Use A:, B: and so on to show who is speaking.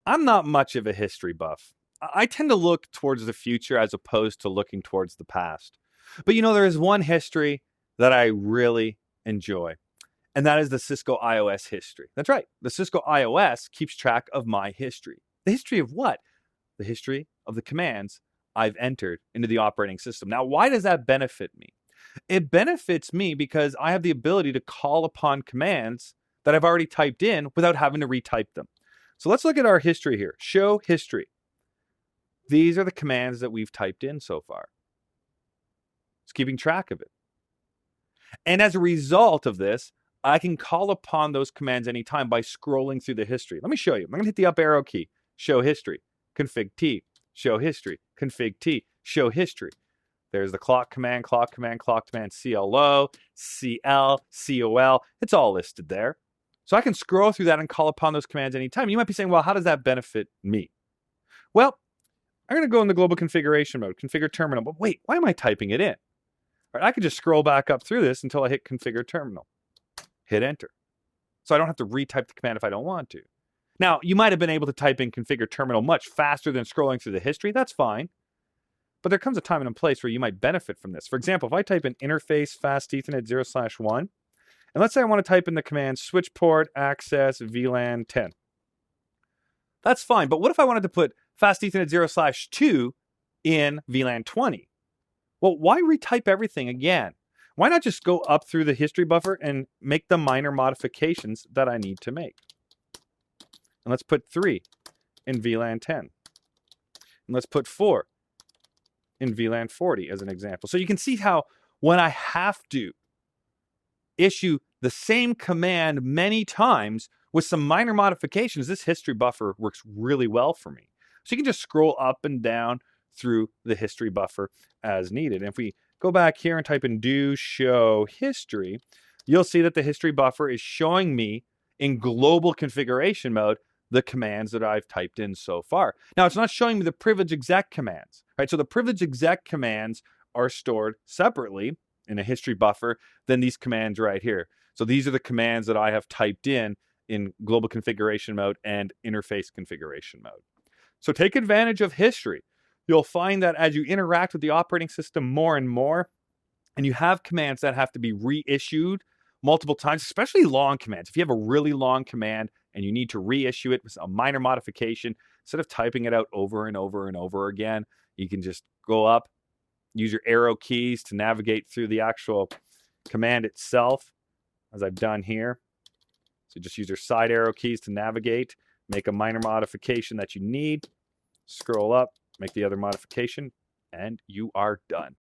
A: I'm not much of a history buff. I tend to look towards the future as opposed to looking towards the past. But there is one history that I really enjoy, and that is the Cisco IOS history. That's right. The Cisco IOS keeps track of my history. The history of what? The history of the commands I've entered into the operating system. Now, why does that benefit me? It benefits me because I have the ability to call upon commands that I've already typed in without having to retype them. So let's look at our history here. Show history. These are the commands that we've typed in so far. It's keeping track of it. And as a result of this, I can call upon those commands anytime by scrolling through the history. Let me show you. I'm going to hit the up arrow key, show history, config T, show history, config T, show history. There's the clock command, CLO, CL, COL. It's all listed there. So I can scroll through that and call upon those commands anytime. You might be saying, well, how does that benefit me? Well, I'm going to go into global configuration mode, configure terminal. But wait, why am I typing it in? All right, I could just scroll back up through this until I hit configure terminal. Hit enter. So I don't have to retype the command if I don't want to. Now, you might have been able to type in configure terminal much faster than scrolling through the history. That's fine. But there comes a time and a place where you might benefit from this. For example, if I type in interface fast Ethernet 0/1, and let's say I want to type in the command switch port access VLAN 10. That's fine. But what if I wanted to put fast Ethernet 0/2 in VLAN 20? Well, why retype everything again? Why not just go up through the history buffer and make the minor modifications that I need to make? And let's put 3 in VLAN 10. And let's put 4 in VLAN 40 as an example. So you can see how when I have to issue the same command many times with some minor modifications, this history buffer works really well for me. So you can just scroll up and down through the history buffer as needed. And if we go back here and type in do show history, you'll see that the history buffer is showing me in global configuration mode the commands that I've typed in so far. Now, it's not showing me the privilege exec commands, right? So the privilege exec commands are stored separately in a history buffer than these commands right here. So these are the commands that I have typed in global configuration mode and interface configuration mode. So take advantage of history. You'll find that as you interact with the operating system more and more, and you have commands that have to be reissued multiple times, especially long commands. If you have a really long command and you need to reissue it with a minor modification, instead of typing it out over and over and over again, you can just go up, use your arrow keys to navigate through the actual command itself, as I've done here. So just use your side arrow keys to navigate, make a minor modification that you need, scroll up, make the other modification, and you are done.